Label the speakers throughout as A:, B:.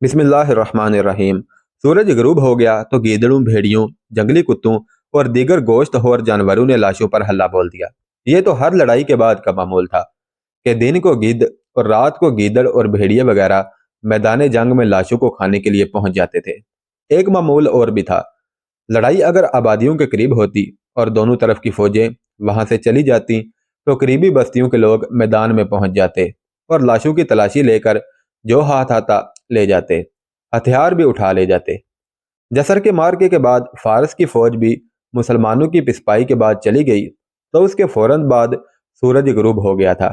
A: बिस्मिल्लाहिर्रहमानिर्रहीम। सूरज गुरूब हो गया तो गीदड़ों, भेड़ियों, जंगली कुत्तों और दीगर गोश्तखोर जानवरों ने लाशों पर हल्ला बोल दिया। ये तो हर लड़ाई के बाद का मामूल था कि दिन को गिद्ध और रात को गीदड़ और भेड़िए वगैरह मैदान जंग में लाशों को खाने के लिए पहुंच जाते थे। एक मामूल और भी था। लड़ाई अगर आबादियों के करीब होती और दोनों तरफ की फौजें वहां से चली जाती तो करीबी बस्तियों के लोग मैदान में पहुंच जाते और लाशों की तलाशी लेकर जो हाथ आता ले जाते, हथियार भी उठा ले जाते। जसर के मार्के के बाद फारस की फौज भी मुसलमानों की पिसपाई के बाद चली गई तो उसके फौरन बाद सूरज गुरूब हो गया था।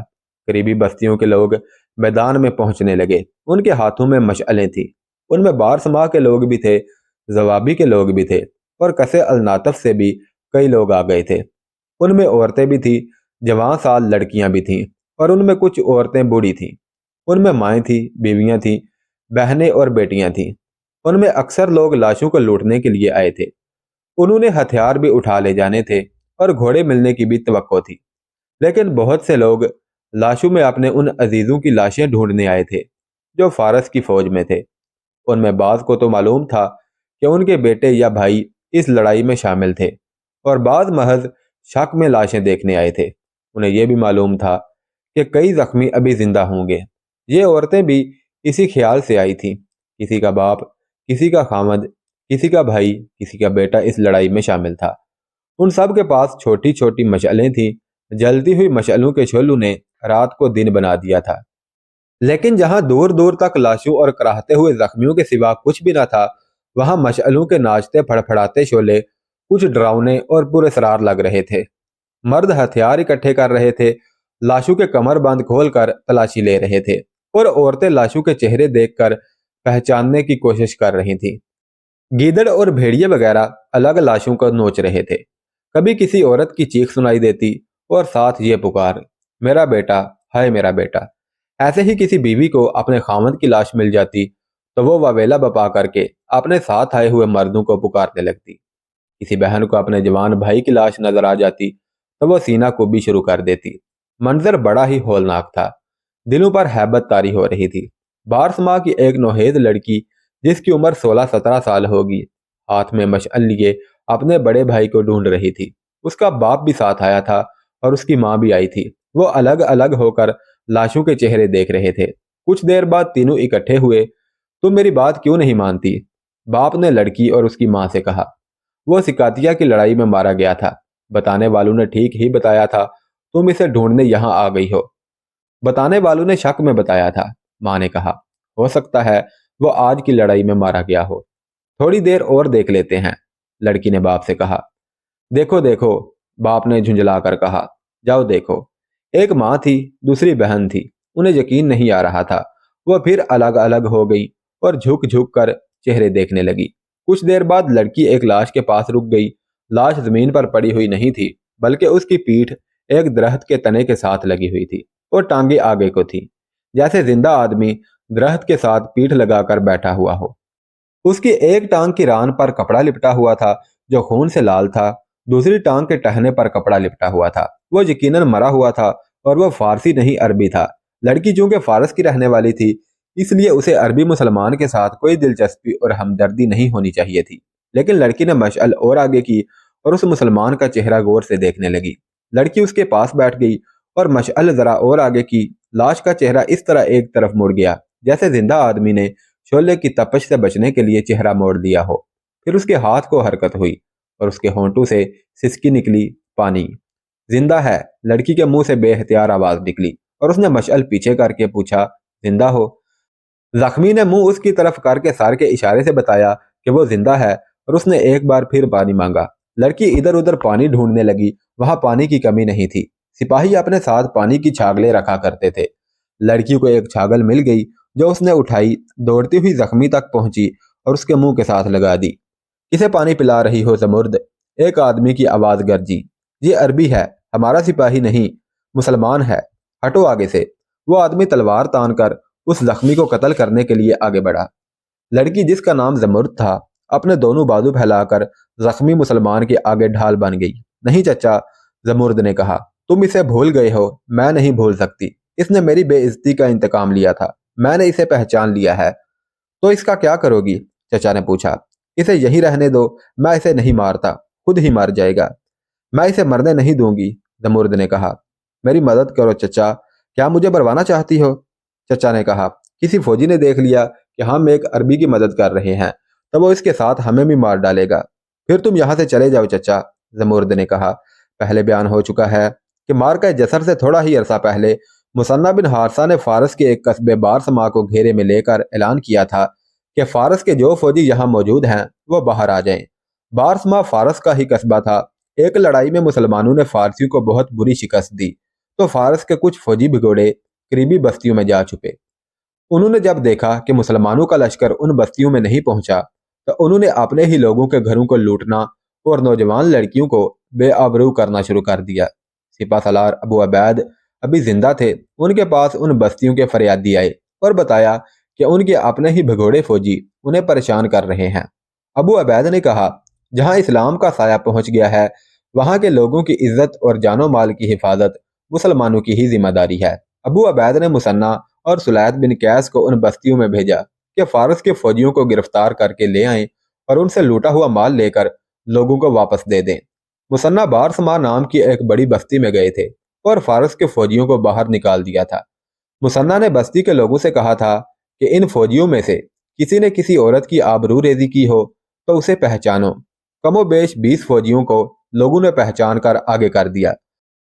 A: करीबी बस्तियों के लोग मैदान में पहुंचने लगे। उनके हाथों में मशअलें थीं। उनमें बारसमा के लोग भी थे, जवाबी के लोग भी थे और कसे अलनातफ से भी कई लोग आ गए थे। उनमें औरतें भी थीं, जवान साल लड़कियां भी थीं और उनमें कुछ औरतें बूढ़ी थीं। उनमें माएँ थीं, बीवियां थीं, बहनें और बेटियां थीं। उनमें अक्सर लोग लाशों को लूटने के लिए आए थे। उन्होंने हथियार भी उठा ले जाने थे और घोड़े मिलने की भी तवक्को थी। लेकिन बहुत से लोग लाशों में अपने उन अजीजों की लाशें ढूंढने आए थे जो फारस की फौज में थे। उनमें बाज को तो मालूम था कि उनके बेटे या भाई इस लड़ाई में शामिल थे और बाज महज शक में लाशें देखने आए थे। उन्हें यह भी मालूम था कि कई जख्मी अभी जिंदा होंगे। ये औरतें भी इसी ख्याल से आई थीं। किसी का बाप, किसी का खामद, किसी का भाई, किसी का बेटा इस लड़ाई में शामिल था। उन सब के पास छोटी छोटी मशअलें थीं। जलती हुई मशअलों के शोलों ने रात को दिन बना दिया था। लेकिन जहां दूर दूर तक लाशों और कराहते हुए जख्मियों के सिवा कुछ भी न था, वहां मशअलों के नाचते फड़फड़ाते शोले कुछ डरावने और पुरस्रार लग रहे थे। मर्द हथियार इकट्ठे कर रहे थे, लाशों के कमरबंद खोलकर तलाशी ले रहे थे और औरतें लाशों के चेहरे देखकर पहचानने की कोशिश कर रही थीं। गीदड़ और भेड़िए वगैरह अलग लाशों को नोच रहे थे। कभी किसी औरत की चीख सुनाई देती और साथ ये पुकार, मेरा बेटा, हाय मेरा बेटा। ऐसे ही किसी बीवी को अपने खामद की लाश मिल जाती तो वो वावेला बपा करके अपने साथ आए हुए मर्दों को पुकारने लगती। किसी बहन को अपने जवान भाई की लाश नजर आ जाती तो वो सीना कुबी शुरू कर देती। मंजर बड़ा ही हौलनाक था। दिलों पर हैबत तारी हो रही थी। बारसमा की एक नौहेद लड़की जिसकी उम्र 16-17 साल होगी, हाथ में मशअल लिए अपने बड़े भाई को ढूंढ रही थी। उसका बाप भी साथ आया था और उसकी माँ भी आई थी। वो अलग अलग होकर लाशों के चेहरे देख रहे थे। कुछ देर बाद तीनों इकट्ठे हुए। तुम मेरी बात क्यों नहीं मानती? बाप ने लड़की और उसकी माँ से कहा। वो सिकातिया की लड़ाई में मारा गया था। बताने वालों ने ठीक ही बताया था। तुम इसे ढूंढने यहाँ आ गई हो। बताने वालों ने शक में बताया था। माँ ने कहा, हो सकता है वो आज की लड़ाई में मारा गया हो। थोड़ी देर और देख लेते हैं, लड़की ने बाप से कहा। देखो देखो, बाप ने झुंझला कर कहा। जाओ देखो। एक माँ थी, दूसरी बहन थी। उन्हें यकीन नहीं आ रहा था। वह फिर अलग अलग हो गई और झुक झुक कर चेहरे देखने लगी। कुछ देर बाद लड़की एक लाश के पास रुक गई। लाश जमीन पर पड़ी हुई नहीं थी, बल्कि उसकी पीठ एक दरख्त के तने के साथ लगी हुई थी और टांगे आगे को थी, जैसे जिंदा आदमी दरख्त के साथ पीठ लगाकर बैठा हुआ हो। उसकी एक टांग की रान पर कपड़ा लिपटा हुआ था जो खून से लाल था। दूसरी टांग के टहने पर कपड़ा लिपटा हुआ था। वो यकीनन मरा हुआ था और वो फारसी नहीं अरबी था। लड़की चूंकि फारस की रहने वाली थी, इसलिए उसे अरबी मुसलमान के साथ कोई दिलचस्पी और हमदर्दी नहीं होनी चाहिए थी। लेकिन लड़की ने मशअल और आगे की और उस मुसलमान का चेहरा गौर से देखने लगी। लड़की उसके पास बैठ गई और मशअल जरा और आगे की। लाश का चेहरा इस तरह एक तरफ मुड़ गया जैसे जिंदा आदमी ने शोले की तपश से बचने के लिए चेहरा मोड़ दिया हो। फिर उसके हाथ को हरकत हुई और उसके होंठों से सिसकी निकली, पानी। जिंदा है, लड़की के मुंह से बेहतियार आवाज निकली और उसने मशअल पीछे करके पूछा, जिंदा हो? जख्मी ने मुंह उसकी तरफ करके सर के इशारे से बताया कि वो जिंदा है और उसने एक बार फिर पानी मांगा। लड़की इधर उधर पानी ढूंढने लगी। वहां पानी की कमी नहीं थी। सिपाही अपने साथ पानी की छागलें रखा करते थे। लड़की को एक छागल मिल गई जो उसने उठाई, दौड़ती हुई जख्मी तक पहुंची और उसके मुंह के साथ लगा दी। किसे पानी पिला रही हो ज़मुर्द? एक आदमी की आवाज गरजी। ये अरबी है, हमारा सिपाही नहीं, मुसलमान है। हटो आगे से। वो आदमी तलवार तान कर उस जख्मी को कत्ल करने के लिए आगे बढ़ा। लड़की, जिसका नाम ज़मुर्द था, अपने दोनों बाजू फैलाकर जख्मी मुसलमान के आगे ढाल बन गई। नहीं चचा, ज़मुर्द ने कहा, तुम इसे भूल गए हो। मैं नहीं भूल सकती। इसने मेरी बेइज्जती का इंतकाम लिया था। मैंने इसे पहचान लिया है। تو इसका क्या करोगी? चचा ने पूछा। इसे यहीं रहने दो, मैं इसे नहीं मारता, खुद ही मर जाएगा। मैं इसे मरने नहीं दूंगी, जमुर्द ने कहा। मेरी मदद करो चचा, क्या मुझे मरवाना चाहती हो? चचा ने कहा। किसी फौजी ने देख लिया कि हम एक अरबी की मदद कर रहे हैं तो वो इसके साथ हमें भी मार डालेगा। फिर तुम यहाँ से चले जाओ चचा, जमुर्द ने कहा। पहले बयान हो चुका है कि मार्का जसर से थोड़ा ही अरसा पहले मुसन्ना बिन हारसा ने फारस के एक कस्बे बारसमा को घेरे में लेकर ऐलान किया था कि फारस के जो फौजी यहाँ मौजूद हैं वो बाहर आ जाएं। बारसमा फारस का ही कस्बा था। एक लड़ाई में मुसलमानों ने फारसियों को बहुत बुरी शिकस्त दी तो फारस के कुछ फौजी भिगोड़े करीबी बस्तियों में जा छुपे। उन्होंने जब देखा कि मुसलमानों का लश्कर उन बस्तियों में नहीं पहुंचा तो उन्होंने अपने ही लोगों के घरों को लूटना और नौजवान लड़कियों को बेआबरू करना शुरू कर दिया। सिपा सलार अबू अबैद अभी जिंदा थे। उनके पास उन बस्तियों के फरियादी आए और बताया कि उनके अपने ही भगोड़े फौजी उन्हें परेशान कर रहे हैं। अबू अबैद ने कहा, जहां इस्लाम का साया पहुंच गया है वहां के लोगों की इज्जत और जानो माल की हिफाजत मुसलमानों की ही जिम्मेदारी है। अबू अबैद ने मुसन्ना और सुलैद बिन कैस को उन बस्तियों में भेजा कि फारस के फौजियों को गिरफ्तार करके ले आएं और उनसे लूटा हुआ माल लेकर लोगों को वापस दे दें। मुसन्ना बारसमा नाम की एक बड़ी बस्ती में गए थे और फारस के फौजियों को बाहर निकाल दिया था। मुसन्ना ने बस्ती के लोगों से कहा था कि इन फौजियों में से किसी ने किसी औरत की आबरू रेजी की हो तो उसे पहचानो। कमोबेश 20 फौजियों को लोगों ने पहचान कर आगे कर दिया।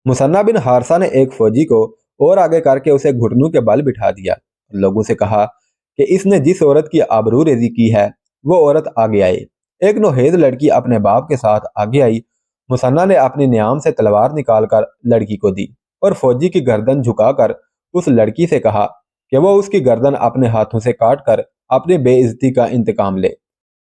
A: मुसन्ना बिन हारसा ने एक फौजी को और आगे करके उसे घुटनों के बल बिठा दिया। लोगों से कहा कि इसने जिस औरत की आबरू रेजी की है वो औरत आगे आए। एक नौहेद लड़की अपने बाप के साथ आगे आई। मुसन्ना ने अपनी न्याम से तलवार निकालकर लड़की को दी और फौजी की गर्दन झुकाकर उस लड़की से कहा कि वो उसकी गर्दन अपने हाथों से काट कर अपनी बेइज्जती का इंतकाम ले।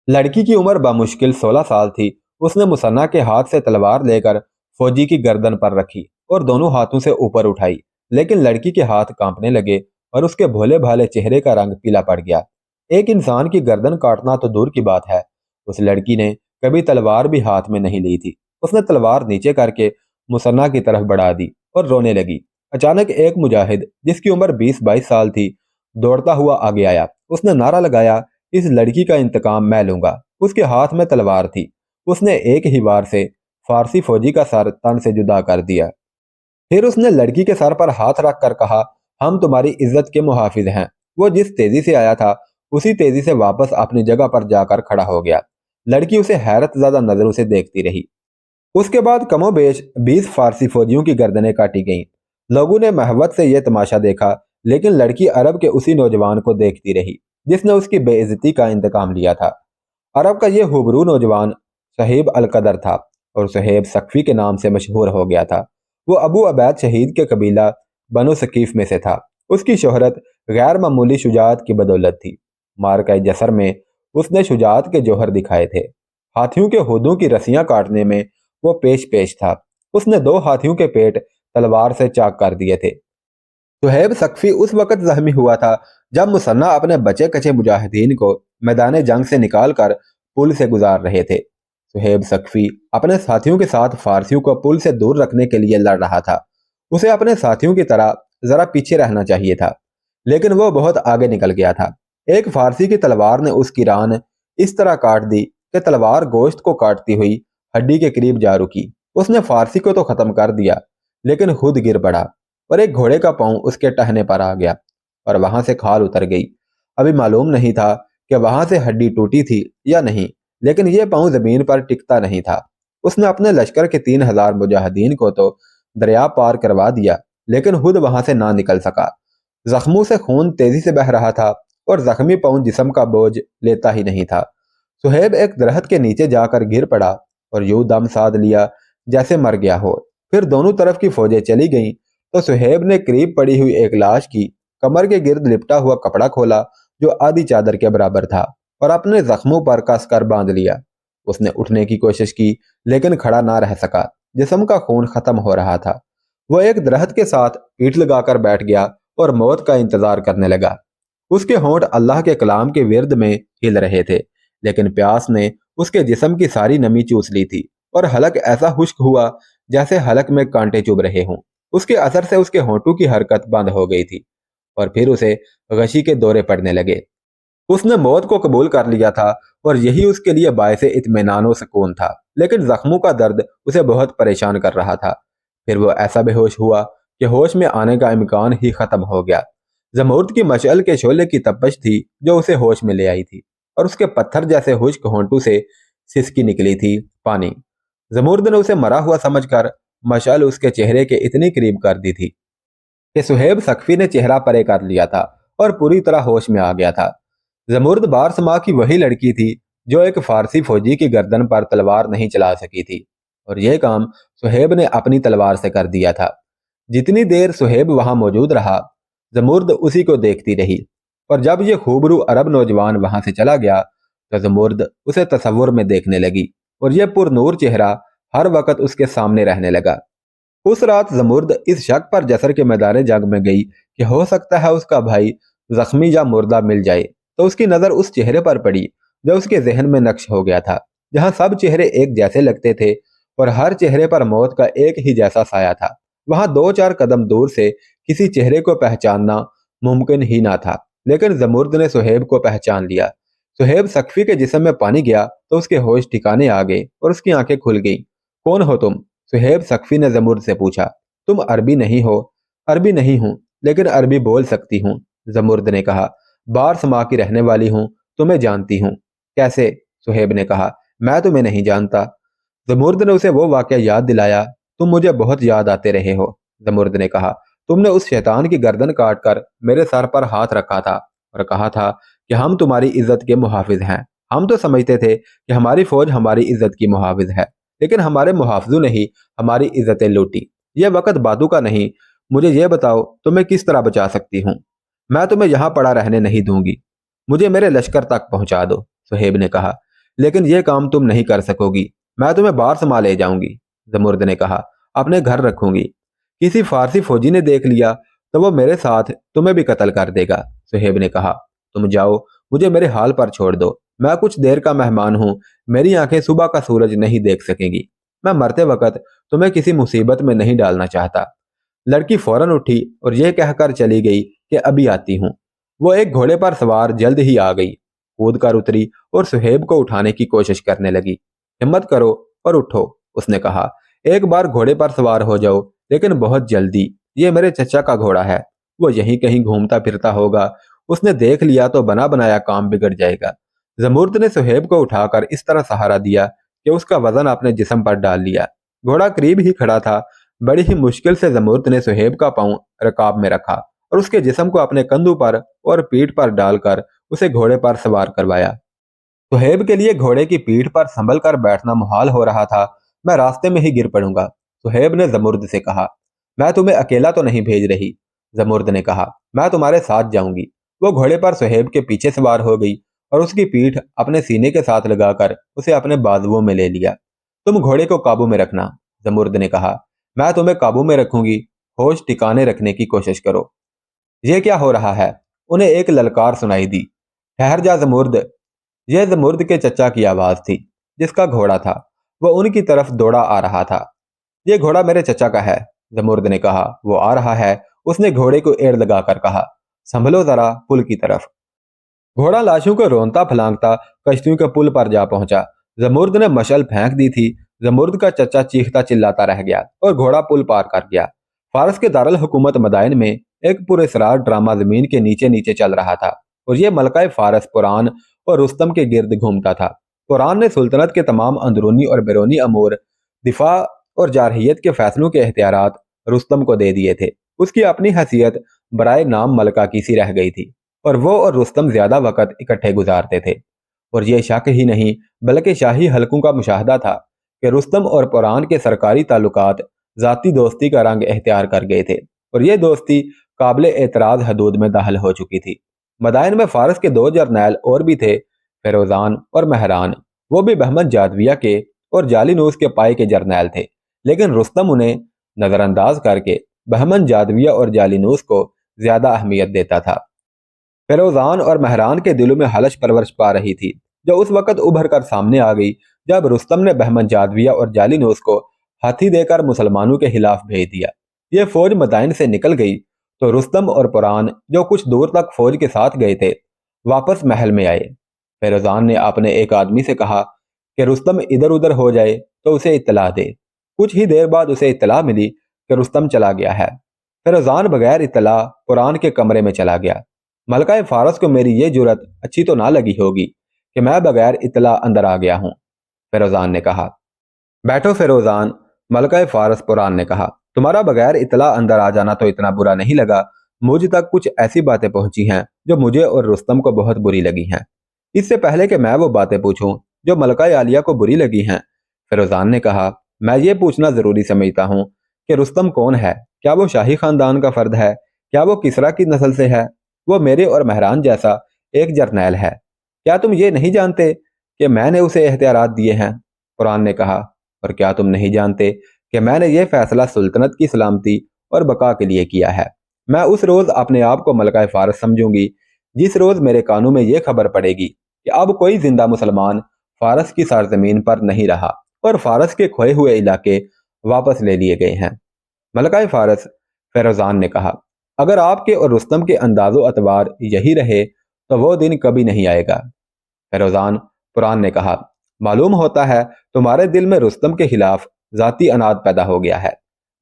A: लड़की की उम्र बामुश्किल 16 साल थी। उसने मुसन्ना के हाथ से तलवार लेकर फौजी की गर्दन पर रखी और दोनों हाथों से ऊपर उठाई, लेकिन लड़की के हाथ कांपने लगे और उसके भोले भाले चेहरे का रंग पीला पड़ गया। एक इंसान की गर्दन काटना तो दूर की बात है, उस लड़की ने कभी तलवार भी हाथ में नहीं ली थी। उसने तलवार नीचे करके मुसन्ना की तरफ बढ़ा दी और रोने लगी। अचानक एक मुजाहिद जिसकी उम्र 20-22 साल थी दौड़ता हुआ आगे आया। उसने नारा लगाया, इस लड़की का इंतकाम मैं लूंगा। उसके हाथ में तलवार थी। उसने एक ही वार से फारसी फौजी का सर तन से जुदा कर दिया। फिर उसने लड़की के सर पर हाथ रख कर कहा, हम तुम्हारी इज्जत के मुहाफिज हैं। वो जिस तेजी से आया था उसी तेजी से वापस अपनी जगह पर जाकर खड़ा हो गया। लड़की उसे हैरत ज़्यादा नजरों से देखती रही। उसके बाद कमोबेश 20 फारसी फौजियों की गर्दनें काटी गईं। लोगों ने महवत से यह तमाशा देखा, लेकिन लड़की अरब के उसी नौजवान को देखती रही जिसने उसकी बेइज्जती का इंतकाम लिया था। अरब का यह हुबरू नौजवान शहीब अलकदर था और सुहेब सकफी के नाम से मशहूर हो गया था। वो अबू अबैद शहीद के कबीला बनो सकीफ में से था। उसकी शोहरत गैर मामूली शुजाअत की बदौलत थी। मारका जसर में उसने शुजाअत के जौहर दिखाए थे। हाथियों के होदों की रस्सियां काटने में वो पेश पेश था। उसने 2 हाथियों के पेट तलवार से चाक कर दिए थे। सुहेब सकफी उस वक्त जख्मी हुआ था जब मुसन्ना अपने बचे कचे मुजाहिदीन को मैदान जंग से निकालकर पुल से गुजार रहे थे। सुहेब सकफी अपने साथियों के साथ फारसियों को पुल से दूर रखने के लिए लड़ रहा था। उसे अपने साथियों की तरह जरा पीछे रहना चाहिए था, लेकिन वो बहुत आगे निकल गया था। एक फारसी की तलवार ने उसकी रान इस तरह काट दी कि तलवार गोश्त को काटती हुई हड्डी के करीब जा रुकी। उसने फारसी को तो खत्म कर दिया, लेकिन खुद गिर पड़ा और एक घोड़े का पांव उसके टहने पर आ गया और वहां से खाल उतर गई। अभी मालूम नहीं था कि वहां से हड्डी टूटी थी या नहीं, लेकिन यह पांव जमीन पर टिकता नहीं था। उसने अपने लश्कर के 3000 मुजाहिदीन को तो दरिया पार करवा दिया, लेकिन खुद वहां से ना निकल सका। जख्मों से खून तेजी से बह रहा था और जख्मी पांव जिस्म का बोझ लेता ही नहीं था। सुहेब एक दरख्त के नीचे जाकर गिर पड़ा और यूं दम साध लिया जैसे मर गया हो। फिर दोनों तरफ की फौजें चली गईं तो सुहेब ने करीब पड़ी हुई एक लाश की कमर के गिर्द लिपटा हुआ कपड़ा खोला जो आधी चादर के बराबर था और अपने जख्मों पर कसकर बांध लिया। उसने उठने की कोशिश की, लेकिन खड़ा ना रह सका। जिस्म का खून खत्म हो रहा था। वो एक दरख्त के साथ पीठ लगाकर बैठ गया और मौत का इंतजार करने लगा। उसके होंठ अल्लाह के कलाम के विर्द में हिल रहे थे, लेकिन प्यास ने उसके जिस्म की सारी नमी चूस ली थी और हलक ऐसा खुश्क हुआ जैसे हलक में कांटे चुभ रहे हों। उसके असर से उसके होंठों की हरकत बंद हो गई थी और फिर उसे गशी के दौरे पड़ने लगे। उसने मौत को कबूल कर लिया था और यही उसके लिए बायसे इत्मीनान व सुकून था, लेकिन जख्मों का दर्द उसे बहुत परेशान कर रहा था। फिर वो ऐसा बेहोश हुआ कि होश में आने का इम्कान ही खत्म हो गया। जमूर्द की मशअल के शोले की तपश थी जो उसे होश में ले आई थी, और उसके पत्थर जैसे खुश्क होंठों से सिसकी निकली थी पानी। जमूर्द ने उसे मरा हुआ समझकर मशअल उसके चेहरे के इतनी करीब कर दी थी कि सुहेब सक्फी ने चेहरा परे कर लिया था और पूरी तरह होश में आ गया था। जमुर्द बारसमा की वही लड़की थी जो एक फारसी फौजी की गर्दन पर तलवार नहीं चला सकी थी, और यह काम सुहेब ने अपनी तलवार से कर दिया था। जितनी देर सुहेब वहां मौजूद रहा, जमुर्द उसी को देखती रही, और जब यह खूबरू अरब नौजवान वहां से चला गया तो जमुर्द उसे तसव्वुर में देखने लगी, और यह पुरनूर चेहरा हर वक्त उसके सामने रहने लगा। उस रात जमुर्द इस शक पर जसर के मैदान जंग में गई कि हो सकता है उसका भाई जख्मी या मुर्दा मिल जाए, तो उसकी नजर उस चेहरे पर पड़ी जो उसके जहन में नक्श हो गया था, जहां सब चेहरे एक जैसे लगते थे और हर चेहरे पर मौत का एक ही जैसा साया था। वहां दो चार कदम दूर से किसी चेहरे को पहचानना मुमकिन ही ना था, लेकिन जमुर्द ने सुहेब को पहचान लिया। सुहेब सक्फी के जिस्म में पानी गया तो उसके होश ठिकाने आ गए और उसकी आंखें खुल गईं। कौन हो तुम? सुहेब सक्फी ने जमुर्द से पूछा। तुम अरबी नहीं हो? अरबी नहीं हूं, लेकिन अरबी बोल सकती हूँ, जमुर्द ने कहा। बार समा की रहने वाली हूँ, तुम्हें जानती हूँ। कैसे? सुहेब ने कहा। मैं तुम्हें नहीं जानता। जमुर्द ने उसे वो वाकया याद दिलाया। तुम मुझे बहुत याद आते रहे हो, जमुर्द ने कहा। तुमने उस शैतान की गर्दन काट कर मेरे सर पर हाथ रखा था और कहा था कि हम तुम्हारी इज्जत के मुहाफिज हैं। हम तो समझते थे कि हमारी फौज हमारी इज्जत की मुहाफिज है, लेकिन हमारे मुहाफिजों ने ही हमारी इज्जतें लूटी। यह वक्त बातों का नहीं। मुझे यह बताओ, तुम्हें किस तरह बचा सकती हूँ? मैं तुम्हें यहां पड़ा रहने नहीं दूंगी। मुझे मेरे लश्कर तक पहुंचा दो, सुहेब ने कहा। लेकिन यह काम तुम नहीं कर सकोगी। मैं तुम्हें बार समा ले जाऊंगी, जमुर्द ने कहा। अपने घर रखूंगी। किसी फारसी फौजी ने देख लिया तो वो मेरे साथ तुम्हें भी कत्ल कर देगा, सुहेब ने कहा। तुम जाओ, मुझे मेरे हाल पर छोड़ दो। मैं कुछ देर का मेहमान हूं। मेरी आंखें सुबह का सूरज नहीं देख सकेंगी। मैं मरते वक्त तुम्हें किसी मुसीबत में नहीं डालना चाहता। लड़की फौरन उठी और यह कहकर चली गई कि अभी आती हूँ। वो एक घोड़े पर सवार जल्द ही आ गई, कूद कर उतरी और सुहेब को उठाने की कोशिश करने लगी। हिम्मत करो और उठो, उसने कहा। एक बार घोड़े पर सवार हो जाओ, लेकिन बहुत जल्दी। ये मेरे चचा का घोड़ा है, वो यहीं कहीं घूमता फिरता होगा। उसने देख लिया तो बना बनाया काम बिगड़ जाएगा। जमुर्द ने सुहेब को उठाकर इस तरह सहारा दिया कि उसका वजन अपने जिस्म पर डाल लिया। घोड़ा करीब ही खड़ा था। बड़ी ही मुश्किल से जमुर्द ने सुहेब का पांव रकाब में रखा और उसके जिस्म को अपने कंधों पर और पीठ पर डालकर उसे घोड़े पर सवार करवाया। सुहेब के लिए घोड़े की पीठ पर संभल कर बैठना मुहाल हो रहा था। मैं रास्ते में ही गिर पड़ूंगा, सुहेब ने जमुर्द से कहा। मैं तुम्हें अकेला तो नहीं भेज रही, जमुर्द ने कहा। मैं तुम्हारे साथ जाऊंगी। वो घोड़े पर सुहेब के पीछे सवार हो गई और उसकी पीठ अपने सीने के साथ लगाकर उसे अपने बाजुओं में ले लिया। तुम घोड़े को काबू में रखना, जमुर्द ने कहा। मैं तुम्हें काबू में रखूंगी। होश ठिकाने रखने की कोशिश करो। यह क्या हो रहा है? उन्हें एक ललकार सुनाई दी। ठहर जा जमुर्द। यह जमुर्द के चचा की आवाज थी, जिसका घोड़ा था। वह उनकी तरफ दौड़ा आ रहा था। यह घोड़ा मेरे चचा का है, जमुर्द ने कहा। वो आ रहा है, उसने घोड़े को एड़ लगाकर कहा। संभलो जरा पुल की तरफ। घोड़ा लाशों को रोनता फलांगता कश्तियों के पुल पर जा पहुंचा। जमुर्द ने मशल फेंक दी थी। जमुर्द का चचा चीखता चिल्लाता रह गया और घोड़ा पुल पार कर गया। फारस के दारुल हुकूमत मदाइन में एक पुरस्रार ड्रामा जमीन के नीचे नीचे चल रहा था, और यह मलकाए फारस पुरान और रुस्तम के गिर्द घूमता था। पुरान ने सुल्तनत के तमाम अंदरूनी और बैरूनी अमूर, दिफा और जारहियत के फैसलों के इख्तियारात रुस्तम को दे दिए थे। उसकी अपनी हैसियत बराए नाम मलका की सी रह गई थी, और वो और रुस्तम ज्यादा वक्त इकट्ठे गुजारते थे। और यह शक ही नहीं बल्कि शाही हलकों का मुशाहदा था कि रुस्तम और पुरान के सरकारी ताल्लुकात जाती दोस्ती का रंग इख्तियार कर गए थे, और यह दोस्ती काबिल एतराज हदूद में दाखिल हो चुकी थी। मदाइन में फारस के दो जर्नैल और भी थे, फेरोजान और महरान। वो भी बहमन जादविया के और जालिनूस के पाए के जर्नैल थे, लेकिन रुस्तम उन्हें नजरअंदाज करके बहमन जादविया और जालिनूस को ज्यादा अहमियत देता था। फेरोजान और महरान के दिलों में हलश परवरिश पा रही थी, जो उस वक्त उभर कर सामने आ गई जब रुस्तम ने बहमन जादविया और जालिनूस को हाथी देकर मुसलमानों के खिलाफ भेज दिया। ये फौज मदाइन से निकल गई तो रुस्तम और पुरान, जो कुछ दूर तक फौज के साथ गए थे, वापस महल में आए। फेरोजान ने अपने एक आदमी से कहा कि रुस्तम इधर उधर हो जाए तो उसे इत्तला दे। कुछ ही देर बाद उसे इत्तला मिली कि रुस्तम चला गया है। फेरोजान बगैर इत्तला कुरान के कमरे में चला गया। मलका फारस को मेरी ये जुरत अच्छी तो ना लगी होगी कि मैं बगैर इत्तला अंदर आ गया हूं, फेरोजान ने कहा। बैठो फेरोजान, मलका फारस पुरान ने कहा। तुम्हारा बगैर इत्तला अंदर आ जाना तो इतना बुरा नहीं लगा। मुझ तक कुछ ऐसी बातें पहुंची हैं जो मुझे और रुस्तम को बहुत बुरी लगी हैं। इससे पहले कि मैं वो बातें पूछूं जो मलका आलिया को बुरी लगी हैं, फेरोजान ने कहा, मैं ये पूछना जरूरी समझता हूं कि रुस्तम कौन है। क्या वो शाही खानदान का फर्द है? क्या वो किसरा की नस्ल से है? वो मेरे और महरान जैसा एक जर्नैल है। क्या तुम ये नहीं जानते कि मैंने उसे एहतियारात दिए हैं? कुरान ने कहा, और क्या तुम नहीं जानते कि मैंने ये फैसला सुल्तनत की सलामती और बका के लिए किया है? मैं उस रोज अपने आप को मलका फारस समझूंगी जिस रोज मेरे कानों में यह खबर पड़ेगी कि अब कोई जिंदा मुसलमान फारस की सरजमीन पर नहीं रहा और फारस के खोए हुए इलाके वापस ले लिए गए हैं। मलका फारस, फेरोजान ने कहा, अगर आपके और रुस्तम के अंदाजो अतबार यही रहे तो वो दिन कभी नहीं आएगा। फेरोजान, पुरान ने कहा, मालूम होता है तुम्हारे दिल में रुस्तम के खिलाफ जाती अनाद पैदा हो गया है।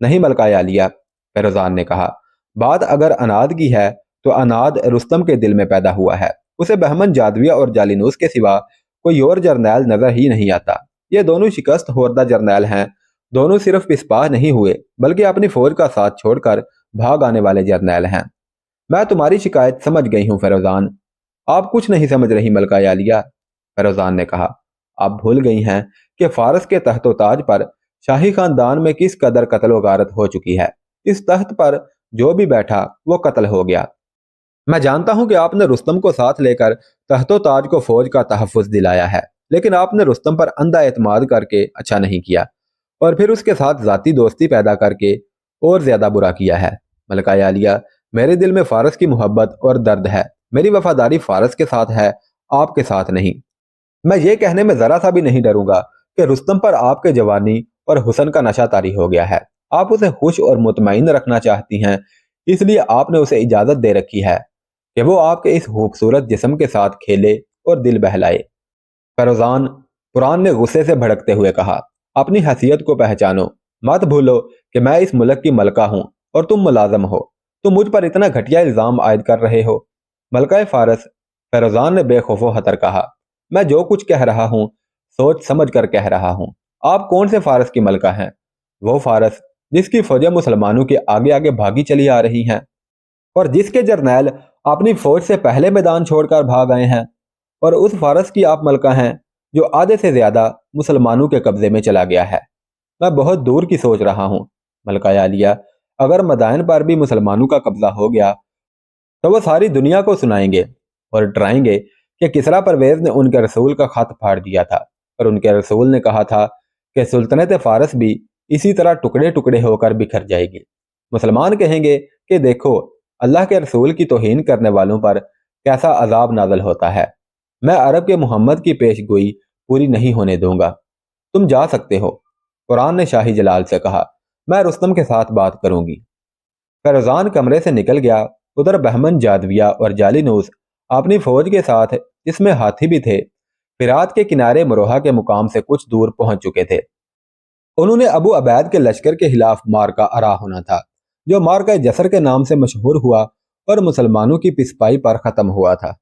A: नहीं मलका आलिया, फेरोजान ने कहा, बात अगर अनाद की है तो अनाद रुस्तम के दिल में पैदा हुआ है। उसे बहमन जादविया और जालिनूस के सिवा कोई और जर्नैल नजर ही नहीं आता। ये दोनों शिकस्त होरदा जर्नैल हैं। दोनों सिर्फ पिस्पाह नहीं हुए बल्कि अपनी फौज का साथ छोड़कर भाग आने वाले जर्नैल हैं। मैं तुम्हारी शिकायत समझ गई हूं फेरोजान। आप कुछ नहीं समझ रही मलका आलिया, फेरोजान ने कहा। आप भूल गई हैं कि फारस के तख्तो ताज पर शाही खानदान में किस कदर कत्ल गारत हो चुकी है। इस तख्त पर जो भी बैठा वो कत्ल हो गया। मैं जानता हूं कि आपने रुस्तम को साथ लेकर तख्तो ताज को फौज का तहफ़्फ़ुज़ दिलाया है, लेकिन आपने रुस्तम पर अंधा एतमाद करके अच्छा नहीं किया और फिर उसके साथ जाती दोस्ती पैदा करके और ज्यादा बुरा किया है। मलका आलिया, मेरे दिल में फारस की मोहब्बत और दर्द है। मेरी वफादारी फारस के साथ है, आपके साथ नहीं। मैं ये कहने में जरा सा भी नहीं डरूंगा कि रुस्तम पर आपके जवानी और हुसन का नशा तारी हो गया है। आप उसे खुश और मुतमईन रखना चाहती हैं, इसलिए आपने उसे इजाजत दे रखी है कि वो आपके इस खूबसूरत जिस्म के साथ खेले और दिल बहलाए। फेरोजान, कुरान ने गुस्से से भड़कते हुए कहा, अपनी हैसियत को पहचानो। मत भूलो कि मैं इस मुल्क की मलका हूं और तुम मुलाजम हो। तुम मुझ पर इतना घटिया इल्जाम आयद कर रहे हो। मलका फारस, फेरोजान ने बेखौफो हतर कहा, मैं जो कुछ कह रहा हूं सोच समझ कर कह रहा हूं। आप कौन से फारस की मलका हैं? वो फारस जिसकी फौजें मुसलमानों के आगे आगे भागी चली आ रही हैं और जिसके जर्नैल अपनी फौज से पहले मैदान छोड़कर भाग आए हैं, और उस फारस की आप मलका हैं जो आधे से ज्यादा मुसलमानों के कब्जे में चला गया है। मैं बहुत दूर की सोच रहा हूँ मलका आलिया। अगर मदाइन पर भी मुसलमानों का कब्जा हो गया तो वो सारी दुनिया को सुनाएंगे और डराएंगे कि किसरा परवेज ने उनके रसूल का खत फाड़ दिया था और उनके रसूल ने कहा था कि सुल्तनत फारस भी इसी तरह टुकड़े टुकड़े होकर बिखर जाएगी। मुसलमान कहेंगे कि देखो अल्लाह के रसूल की तौहीन करने वालों पर कैसा अजाब नाजल होता है। मैं अरब के मोहम्मद की पेशगोई पूरी नहीं होने दूंगा। तुम जा सकते हो, कुरान ने शाही जलाल से कहा। मैं रुस्तम के साथ बात करूंगी। फेरोजान कमरे से निकल गया। उधर बहमन जादविया और जालिनूस अपनी फौज के साथ, जिसमें हाथी भी थे, फिरात के किनारे मरोहा के मुकाम से कुछ दूर पहुंच चुके थे। उन्होंने अबू अबैद के लश्कर के खिलाफ मार्का अरा होना था, जो मार्का जसर के नाम से मशहूर हुआ और मुसलमानों की पिसपाई पर खत्म हुआ था।